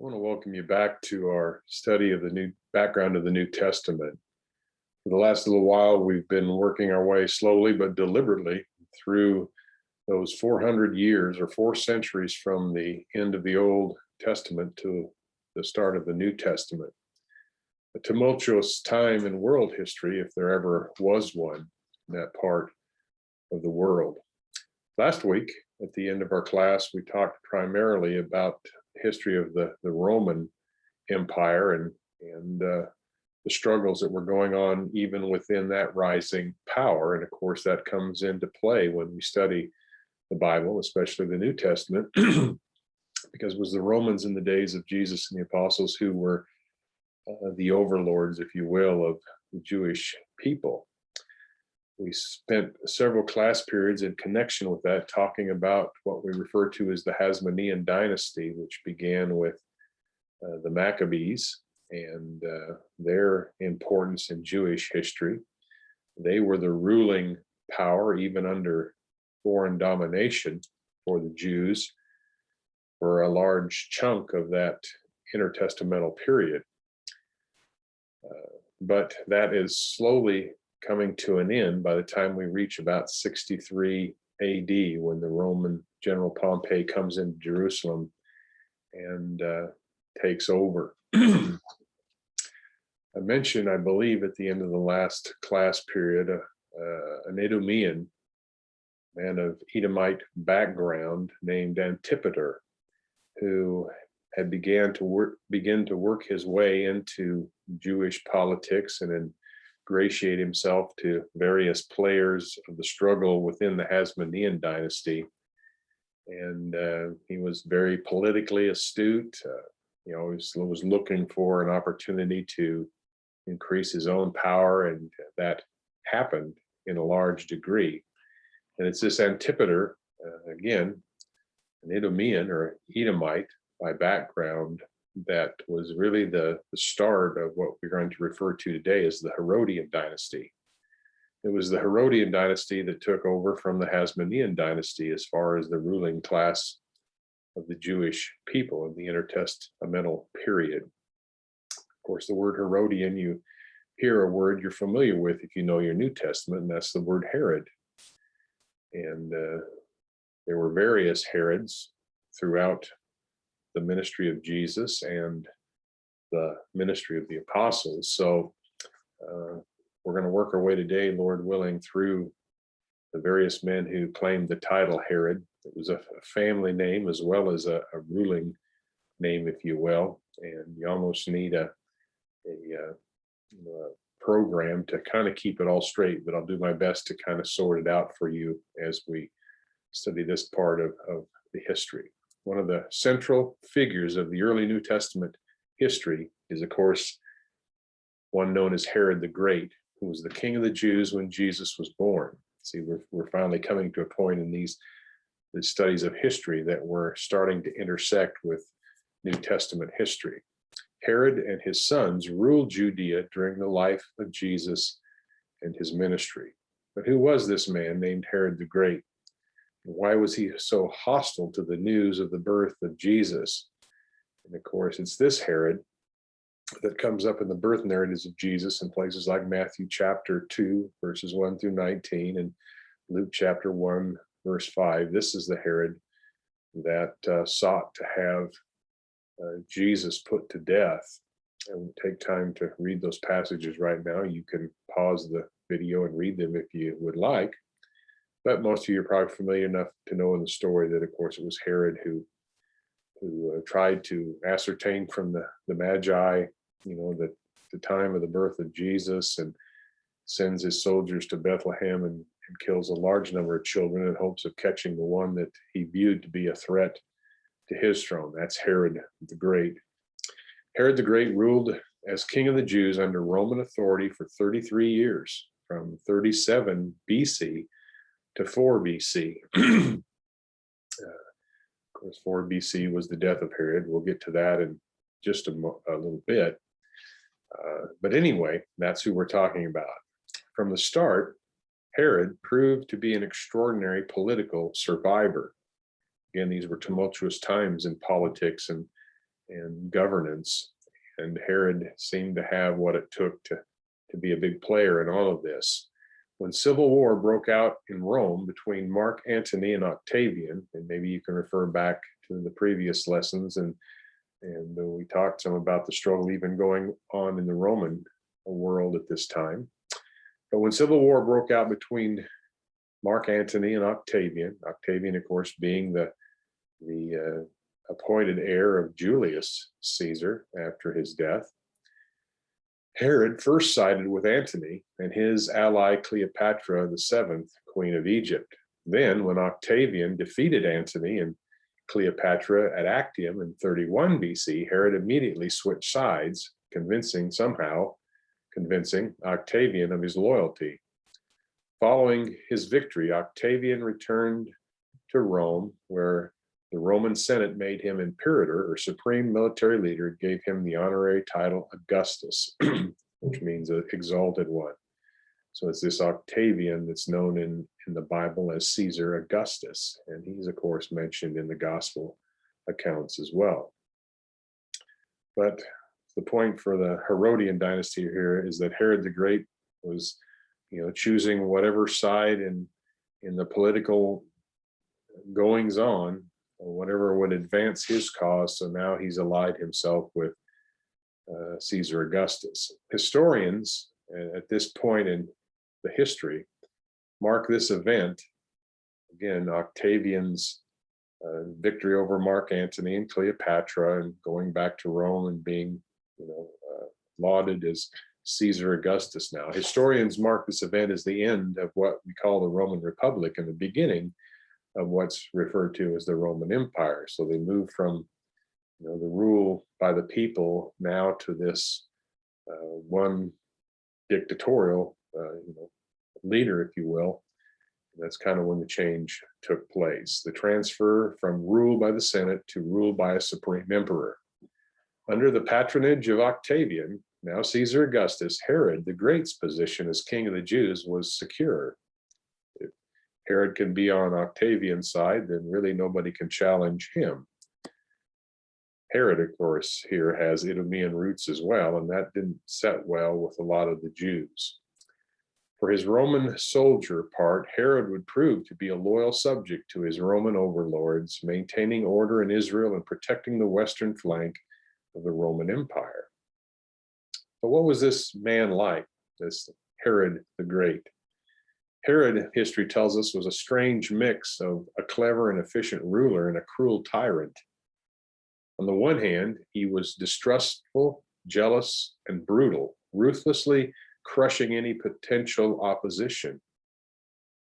I want to welcome you back to our study of the new background of the New Testament. For the last little while, we've been working our way slowly but deliberately through those 400 years or 4 centuries from the end of the Old Testament to the start of the New Testament. A tumultuous time in world history, if there ever was one, in that part of the world. Last week, at the end of our class, we talked primarily about the history of the Roman Empire and the struggles that were going on even within that rising power. And of course, that comes into play when we study the Bible, especially the New Testament, because it was the Romans in the days of Jesus and the apostles who were the overlords, if you will, of the Jewish people. We spent several class periods in connection with that talking about what we refer to as the Hasmonean dynasty, which began with the Maccabees and their importance in Jewish history. They were the ruling power, even under foreign domination for the Jews, for a large chunk of that intertestamental period. But that is slowly coming to an end by the time we reach about 63 AD, when the Roman general Pompey comes into Jerusalem and takes over. I mentioned, I believe, at the end of the last class period, an Idumean man of Edomite background named Antipater, who had begin to work his way into Jewish politics and ingratiate himself to various players of the struggle within the Hasmonean dynasty. And he was very politically astute. He always was looking for an opportunity to increase his own power, and that happened in a large degree. And it's this Antipater, again, an Idumean or Edomite by background, that was really the start of what we're going to refer to today as the Herodian dynasty. It was the Herodian dynasty that took over from the Hasmonean dynasty as far as the ruling class of the Jewish people in the intertestamental period. Of course, the word Herodian, you hear a word you're familiar with if you know your New Testament, and that's the word Herod. And there were various Herods throughout the ministry of Jesus and the ministry of the apostles. So we're going to work our way today, Lord willing, through the various men who claimed the title Herod. It was a family name as well as a ruling name, if you will, and you almost need a program to kind of keep it all straight, but I'll do my best to kind of sort it out for you as we study this part of the history. One of the central figures of the early New Testament history is, of course, one known as Herod the Great, who was the king of the Jews when Jesus was born. See, we're finally coming to a point in these studies of history that we're starting to intersect with New Testament history. Herod and his sons ruled Judea during the life of Jesus and his ministry. But who was this man named Herod the Great? Why was he so hostile to the news of the birth of Jesus? And of course, it's this Herod that comes up in the birth narratives of Jesus in places like Matthew chapter 2, verses 1 through 19, and Luke chapter 1, verse 5. This is the Herod that sought to have Jesus put to death. I won't take time to read those passages right now. You can pause the video and read them if you would like. But most of you are probably familiar enough to know in the story that, of course, it was Herod who tried to ascertain from the Magi, the time of the birth of Jesus, and sends his soldiers to Bethlehem and kills a large number of children in hopes of catching the one that he viewed to be a threat to his throne. That's Herod the Great. Herod the Great ruled as king of the Jews under Roman authority for 33 years, from 37 BC to 4 BC. Of course, 4 BC was the death of Herod. We'll get to that in just a little bit. But anyway, that's who we're talking about. From the start, Herod proved to be an extraordinary political survivor. Again, these were tumultuous times in politics and and governance. And Herod seemed to have what it took to be a big player in all of this. When civil war broke out in Rome between Mark Antony and Octavian, and maybe you can refer back to the previous lessons, and we talked some about the struggle even going on in the Roman world at this time. But when civil war broke out between Mark Antony and Octavian, Octavian, of course, being the appointed heir of Julius Caesar after his death, Herod first sided with Antony and his ally Cleopatra VII, Queen of Egypt. Then, when Octavian defeated Antony and Cleopatra at Actium in 31 BC, Herod immediately switched sides, convincing Octavian of his loyalty. Following his victory, Octavian returned to Rome, where the Roman Senate made him imperator, or supreme military leader, gave him the honorary title Augustus, which means an exalted one. So it's this Octavian that's known in the Bible as Caesar Augustus, and he's, of course, mentioned in the gospel accounts as well. But the point for the Herodian dynasty here is that Herod the Great was, choosing whatever side in the political goings on, or whatever would advance his cause. So now he's allied himself with Caesar Augustus. Historians at this point in the history mark this event, again, Octavian's victory over Mark Antony and Cleopatra, and going back to Rome and being, lauded as Caesar Augustus now. Historians mark this event as the end of what we call the Roman Republic and the beginning of what's referred to as the Roman Empire. So they moved from, the rule by the people now to this one dictatorial, leader, if you will. That's kind of when the change took place. The transfer from rule by the Senate to rule by a supreme emperor. Under the patronage of Octavian, now Caesar Augustus, Herod the Great's position as king of the Jews was secure. If Herod can be on Octavian's side, then really nobody can challenge him. Herod, of course, here has Idumean roots as well, and that didn't set well with a lot of the Jews. For his Roman soldier part, Herod would prove to be a loyal subject to his Roman overlords, maintaining order in Israel and protecting the western flank of the Roman Empire. But what was this man like, this Herod the Great? Herod, history tells us, was a strange mix of a clever and efficient ruler and a cruel tyrant. On the one hand, he was distrustful, jealous, and brutal, ruthlessly crushing any potential opposition.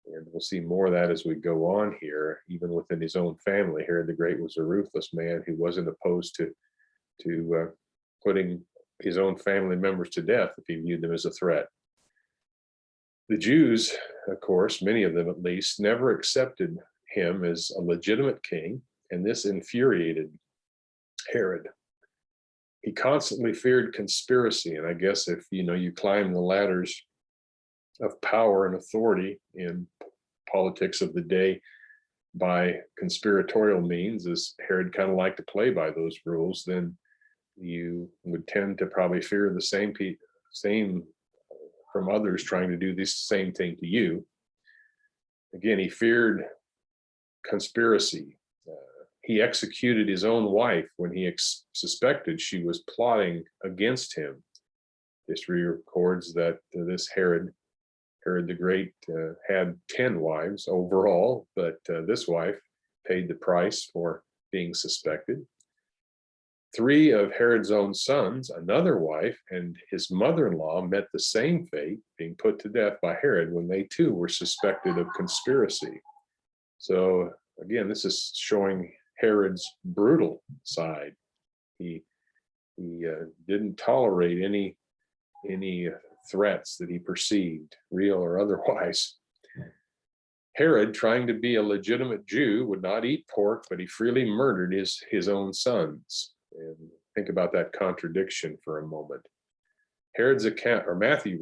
And we'll see more of that as we go on here. Even within his own family, Herod the Great was a ruthless man who wasn't opposed to putting his own family members to death if he viewed them as a threat. The Jews, of course, many of them at least, never accepted him as a legitimate king, and this infuriated Herod. He constantly feared conspiracy, and I guess if you climb the ladders of power and authority in politics of the day by conspiratorial means, as Herod kind of liked to play by those rules, then you would tend to probably fear the same from others trying to do this same thing to you. Again, he feared conspiracy. He executed his own wife when he suspected she was plotting against him. History records that this Herod the Great, had 10 wives overall, but this wife paid the price for being suspected. 3 of Herod's own sons, another wife, and his mother-in-law met the same fate, being put to death by Herod when they too were suspected of conspiracy. So again, this is showing Herod's brutal side. He didn't tolerate any threats that he perceived, real or otherwise. Herod, trying to be a legitimate Jew, would not eat pork, but he freely murdered his own sons. And think about that contradiction for a moment. Matthew,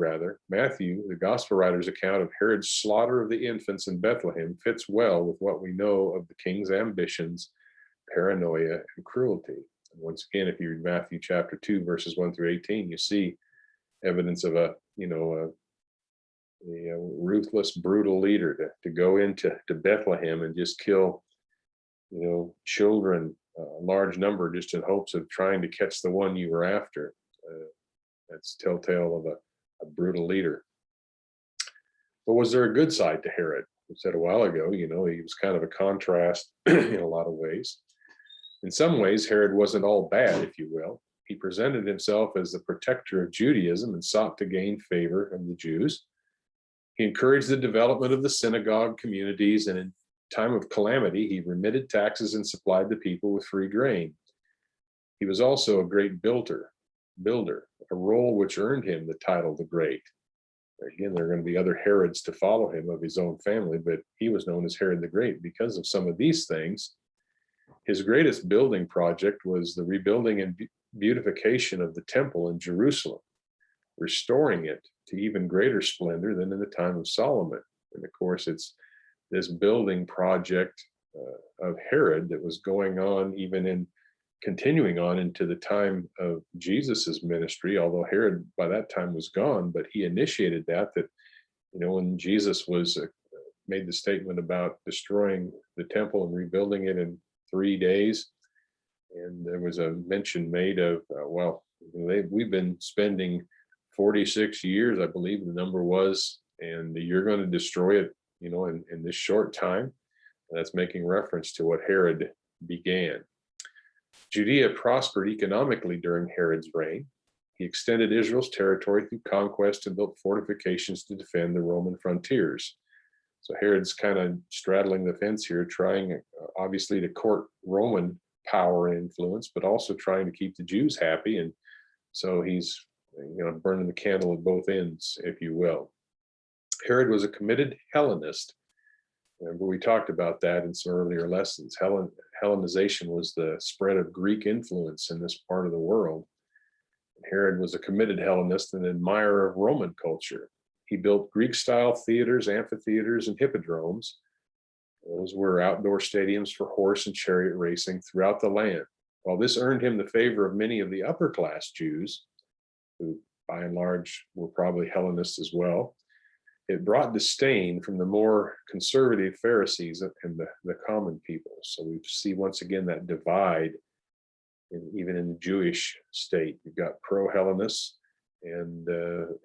the gospel writer's account of Herod's slaughter of the infants in Bethlehem fits well with what we know of the king's ambitions, paranoia, and cruelty. Once again, if you read Matthew chapter 2, verses 1 through 18, you see evidence of a ruthless, brutal leader to go into Bethlehem and just kill, children, a large number, just in hopes of trying to catch the one you were after. That's telltale of a brutal leader. But was there a good side to Herod? We said a while ago, he was kind of a contrast in a lot of ways. In some ways, Herod wasn't all bad, if you will. He presented himself as the protector of Judaism and sought to gain favor of the Jews. He encouraged the development of the synagogue communities, and in time of calamity, he remitted taxes and supplied the people with free grain. He was also a great builder, a role which earned him the title the Great. Again, there are going to be other Herods to follow him of his own family, but he was known as Herod the Great because of some of these things. His greatest building project was the rebuilding and beautification of the temple in Jerusalem, restoring it to even greater splendor than in the time of Solomon. And of course, it's this building project of Herod that was going on even in continuing on into the time of Jesus's ministry, although Herod by that time was gone, but he initiated that when Jesus was made the statement about destroying the temple and rebuilding it in 3 days. And there was a mention made of, we've been spending 46 years, I believe the number was, and you're going to destroy it, in this short time. And that's making reference to what Herod began. Judea prospered economically during Herod's reign. He extended Israel's territory through conquest and built fortifications to defend the Roman frontiers. So Herod's kind of straddling the fence here, trying obviously to court Roman power and influence, but also trying to keep the Jews happy. And so he's burning the candle at both ends, if you will. Herod was a committed Hellenist. Remember, we talked about that in some earlier lessons. Hellenization was the spread of Greek influence in this part of the world. Herod was a committed Hellenist and admirer of Roman culture. He built Greek-style theaters, amphitheaters, and hippodromes. Those were outdoor stadiums for horse and chariot racing throughout the land. While this earned him the favor of many of the upper-class Jews, who by and large were probably Hellenists as well, it brought disdain from the more conservative Pharisees and the common people. So we see once again that divide, even in the Jewish state. You've got pro-Hellenists and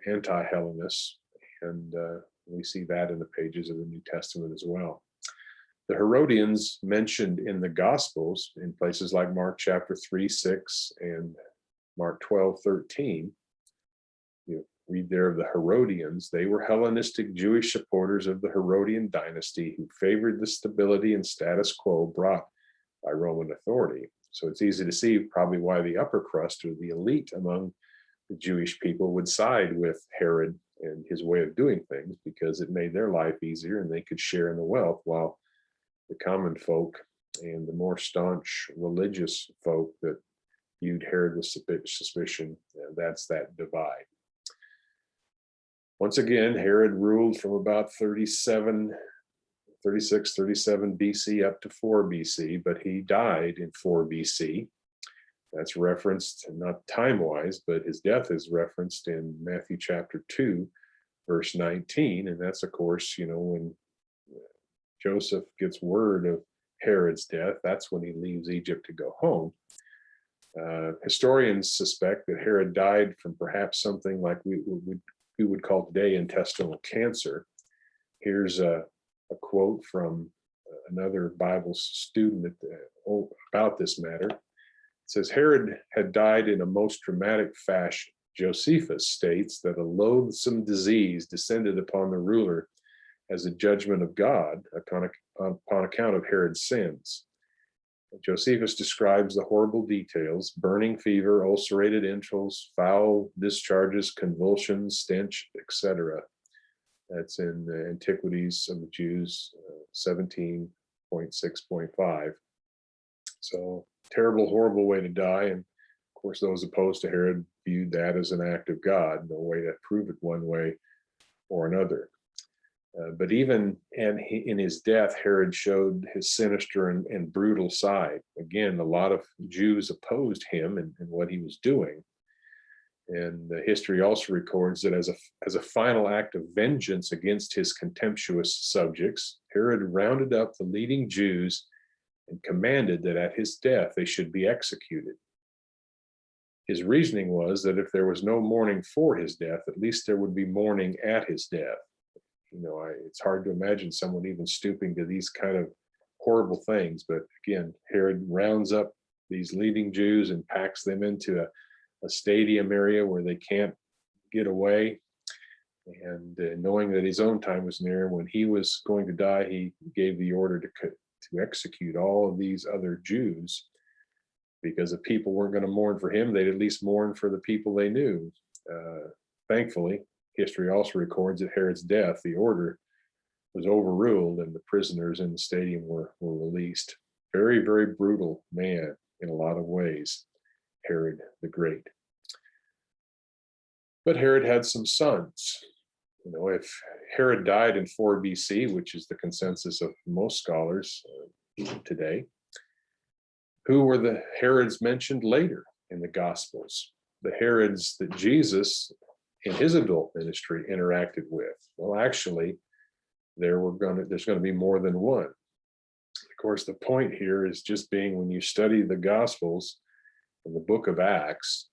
anti-Hellenists, and we see that in the pages of the New Testament as well. The Herodians mentioned in the Gospels, in places like Mark chapter 3, 6, and Mark 12, 13, you read there of the Herodians. They were Hellenistic Jewish supporters of the Herodian dynasty who favored the stability and status quo brought by Roman authority. So it's easy to see probably why the upper crust or the elite among the Jewish people would side with Herod and his way of doing things, because it made their life easier and they could share in the wealth, while the common folk and the more staunch religious folk that viewed Herod with suspicion, that's that divide. Once again, Herod ruled from about 36, 37 BC up to 4 BC, but he died in 4 BC. That's referenced, not time-wise, but his death is referenced in Matthew chapter 2, verse 19. And that's, of course, when Joseph gets word of Herod's death, that's when he leaves Egypt to go home. Historians suspect that Herod died from perhaps something like we would call today intestinal cancer. Here's a quote from another Bible student about this matter. It says, Herod had died in a most dramatic fashion. Josephus states that a loathsome disease descended upon the ruler as a judgment of God upon account of Herod's sins. Josephus describes the horrible details: burning fever, ulcerated entrails, foul discharges, convulsions, stench, etc. That's in the Antiquities of the Jews, 17.6.5. So terrible, horrible way to die. And of course, those opposed to Herod viewed that as an act of God, no way to prove it one way or another. But even in his death, Herod showed his sinister and brutal side. Again, a lot of Jews opposed him and what he was doing. And history also records that as a final act of vengeance against his contemptuous subjects, Herod rounded up the leading Jews and commanded that at his death they should be executed. His reasoning was that if there was no mourning for his death, at least there would be mourning at his death. It's hard to imagine someone even stooping to these kind of horrible things. But again, Herod rounds up these leading Jews and packs them into a stadium area where they can't get away. And knowing that his own time was near, when he was going to die, he gave the order to execute all of these other Jews, because if people weren't going to mourn for him, they'd at least mourn for the people they knew. Thankfully, history also records at Herod's death, the order was overruled and the prisoners in the stadium were released. Very, very brutal man in a lot of ways, Herod the Great. But Herod had some sons. If Herod died in 4 BC, which is the consensus of most scholars today, who were the Herods mentioned later in the Gospels? The Herods that Jesus, in his adult ministry, interacted with? Well, actually, there's going to be more than one. Of course, the point here is just being, when you study the Gospels in the book of Acts,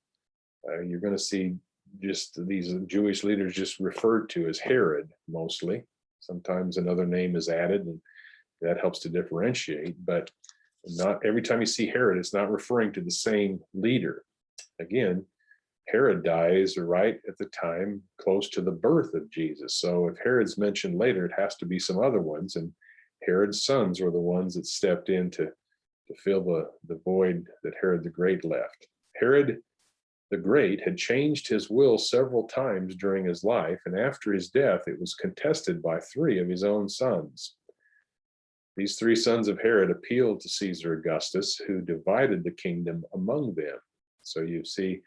you're going to see just these Jewish leaders just referred to as Herod mostly. Sometimes another name is added, and that helps to differentiate. But not every time you see Herod, it's not referring to the same leader. Again, Herod dies right at the time close to the birth of Jesus. So if Herod's mentioned later, it has to be some other ones. And Herod's sons were the ones that stepped in to fill the void that Herod the Great left. Herod the Great had changed his will several times during his life, and after his death, it was contested by 3 of his own sons. These 3 sons of Herod appealed to Caesar Augustus, who divided the kingdom among them. So you see,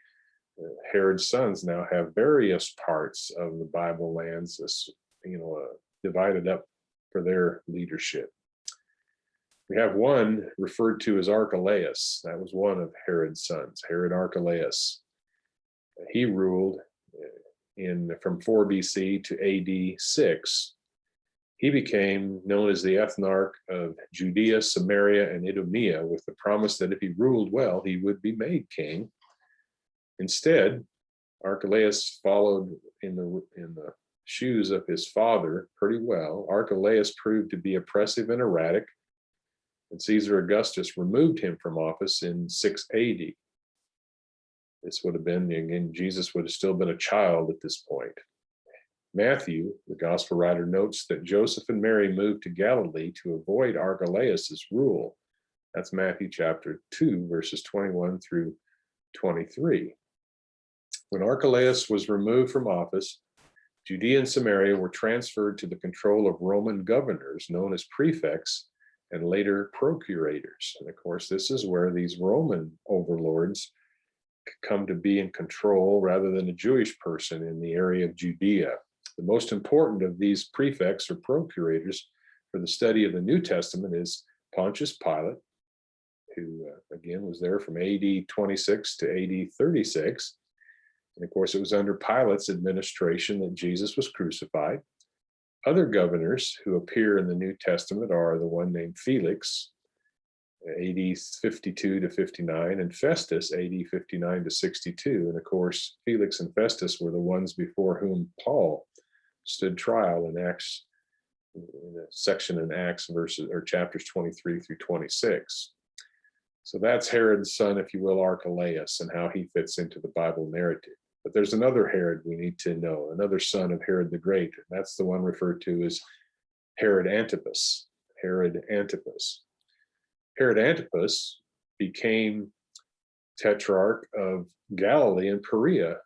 Herod's sons now have various parts of the Bible lands, divided up for their leadership. We have one referred to as Archelaus. That was one of Herod's sons, Herod Archelaus. He ruled from 4 BC to AD 6. He became known as the ethnarch of Judea, Samaria, and Idumea, with the promise that if he ruled well, he would be made king. Instead, Archelaus followed in the shoes of his father pretty well. Archelaus proved to be oppressive and erratic, and Caesar Augustus removed him from office in 6 AD. This would have been, again, Jesus would have still been a child at this point. Matthew, the gospel writer, notes that Joseph and Mary moved to Galilee to avoid Archelaus's rule. That's Matthew chapter 2, verses 21 through 23. When Archelaus was removed from office, Judea and Samaria were transferred to the control of Roman governors known as prefects and later procurators. And of course, this is where these Roman overlords come to be in control rather than a Jewish person in the area of Judea. The most important of these prefects or procurators for the study of the New Testament is Pontius Pilate, who again was there from AD 26 to AD 36. And of course, it was under Pilate's administration that Jesus was crucified. Other governors who appear in the New Testament are the one named Felix, AD 52 to 59, and Festus, AD 59 to 62. And of course, Felix and Festus were the ones before whom Paul stood trial in Acts, in a section in Acts chapters 23 through 26. So that's Herod's son, if you will, Archelaus, and how he fits into the Bible narrative. But there's another Herod we need to know, another son of Herod the Great, and that's the one referred to as Herod Antipas. Herod Antipas. Herod Antipas became tetrarch of Galilee and Perea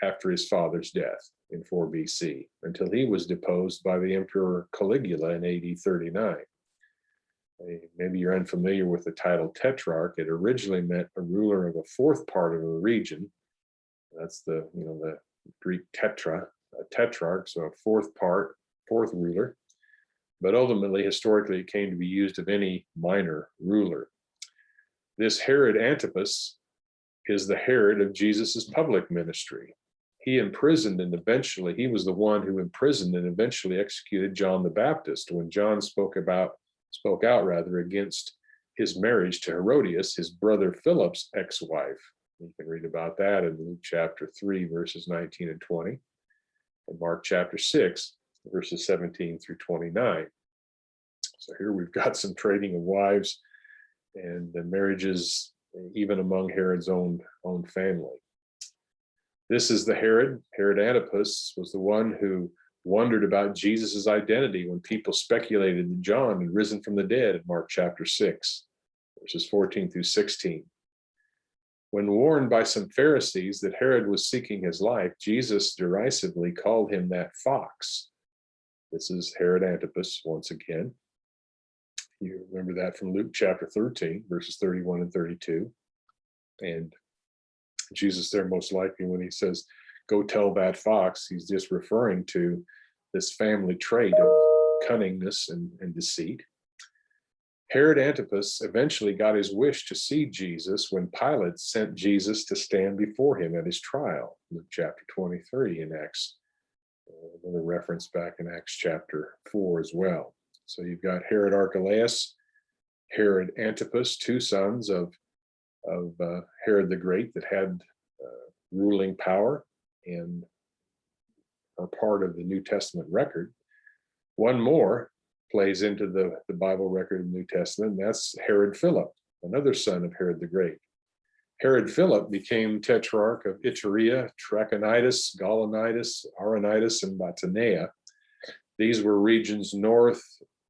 after his father's death in 4 BC, until he was deposed by the Emperor Caligula in AD 39. Maybe you're unfamiliar with the title tetrarch. It originally meant a ruler of a 4th part of a region. That's the Greek tetra, a tetrarch, so a 4th part fourth ruler, but ultimately, historically, it came to be used of any minor ruler. This Herod Antipas is the Herod of Jesus's public ministry. He imprisoned and eventually, he was the one who imprisoned and eventually executed John the Baptist when John spoke out against his marriage to Herodias, his brother Philip's ex-wife. You can read about that in Luke chapter 3, verses 19 and 20, and Mark chapter 6, verses 17 through 29. So here we've got some trading of wives and the marriages even among Herod's own family. This is the Herod. Herod Antipas was the one who wondered about Jesus's identity when people speculated that John had risen from the dead in Mark chapter 6, verses 14 through 16. When warned by some Pharisees that Herod was seeking his life, Jesus derisively called him that fox. This is Herod Antipas once again. You remember that from Luke chapter 13, verses 31 and 32. And Jesus there, most likely, when he says, go tell that fox, he's just referring to this family trait of cunningness and deceit. Herod Antipas eventually got his wish to see Jesus when Pilate sent Jesus to stand before him at his trial, Luke chapter 23 in Acts. Another reference back in Acts chapter 4 as well. So you've got Herod Archelaus, Herod Antipas, two sons of Herod the Great that had ruling power and are part of the New Testament record. One more plays into the Bible record of the New Testament, and that's Herod Philip, another son of Herod the Great. Herod Philip became tetrarch of Iturea, Trachonitis, Gaulonitis, Auranitis, and Batanea. These were regions north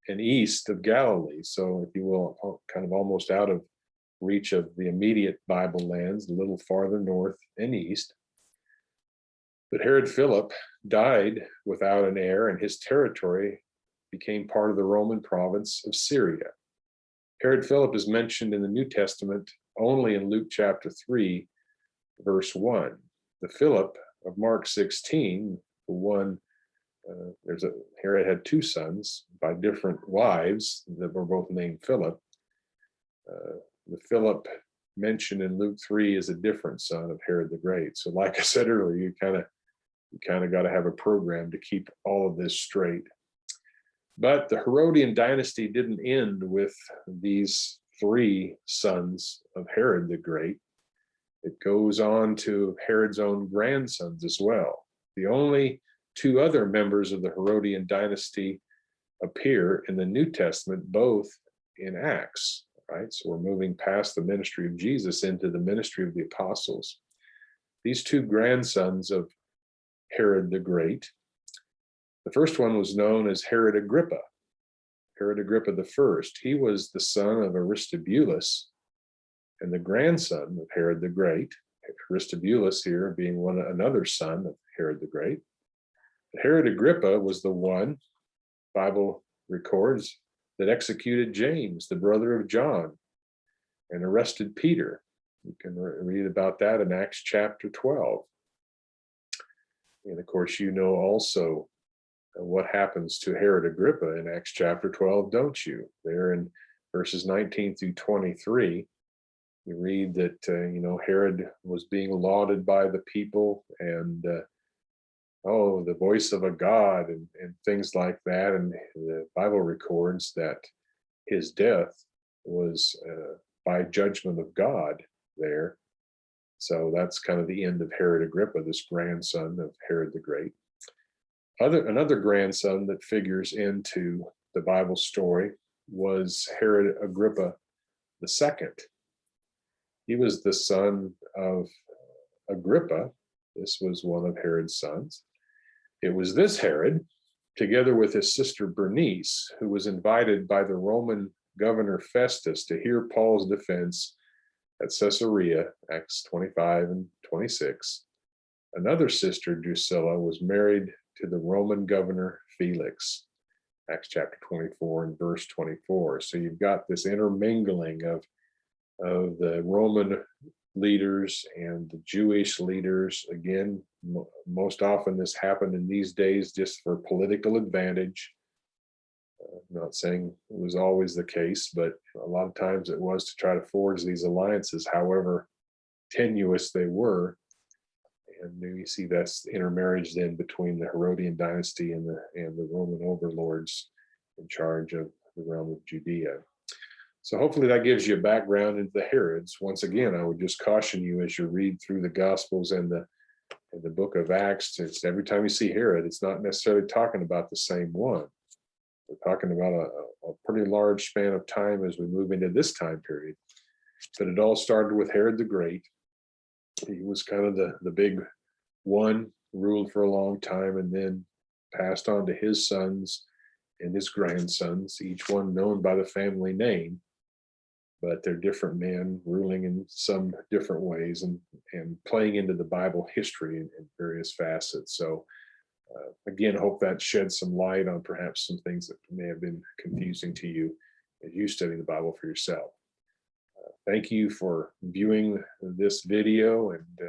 and east of Galilee, so if you will, kind of almost out of reach of the immediate Bible lands, a little farther north and east. But Herod Philip died without an heir, and his territory became part of the Roman province of Syria. Herod Philip is mentioned in the New Testament only in Luke chapter 3, verse 1. The Philip of Mark 16, the one, Herod had two sons by different wives that were both named Philip. The Philip mentioned in Luke 3 is a different son of Herod the Great. So like I said earlier, you kind of got to have a program to keep all of this straight. But the Herodian dynasty didn't end with these three sons of Herod the Great. It goes on to Herod's own grandsons as well. The only two other members of the Herodian dynasty appear in the New Testament, both in Acts, right? So we're moving past the ministry of Jesus into the ministry of the apostles. These two grandsons of Herod the Great, the first one was known as Herod Agrippa the First. He was the son of Aristobulus and the grandson of Herod the Great. Aristobulus here being another son of Herod the Great. But Herod Agrippa was the one, Bible records, that executed James, the brother of John, and arrested Peter. You can read about that in Acts chapter 12. And of course, you know also what happens to Herod Agrippa in Acts chapter 12, don't you? There in verses 19 through 23, you read that, Herod was being lauded by the people and, the voice of a god and things like that. And the Bible records that his death was by judgment of God there. So that's kind of the end of Herod Agrippa, this grandson of Herod the Great. Another grandson that figures into the Bible story was Herod Agrippa II. He was the son of Agrippa. This was one of Herod's sons. It was this Herod, together with his sister Bernice, who was invited by the Roman governor Festus to hear Paul's defense at Caesarea, Acts 25 and 26. Another sister, Drusilla, was married to the Roman governor Felix, Acts chapter 24 and verse 24. So you've got this intermingling of the Roman leaders and the Jewish leaders. Again, most often this happened in these days just for political advantage. Not saying it was always the case, but a lot of times it was to try to forge these alliances, however tenuous they were. And you see that's intermarriage then between the Herodian dynasty and the Roman overlords in charge of the realm of Judea. So hopefully that gives you a background into the Herods. Once again, I would just caution you as you read through the Gospels and the book of Acts, it's every time you see Herod, it's not necessarily talking about the same one. We're talking about a pretty large span of time as we move into this time period. But it all started with Herod the Great. He was kind of the big one, ruled for a long time, and then passed on to his sons and his grandsons, each one known by the family name, but they're different men ruling in some different ways and playing into the Bible history in various facets. So again, hope that sheds some light on perhaps some things that may have been confusing to you as you study the Bible for yourself. Thank you for viewing this video, and if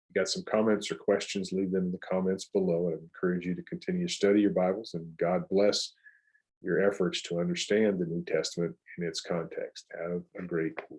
you got some comments or questions, leave them in the comments below. I encourage you to continue to study your Bibles, and God bless your efforts to understand the New Testament in its context. Have a great week.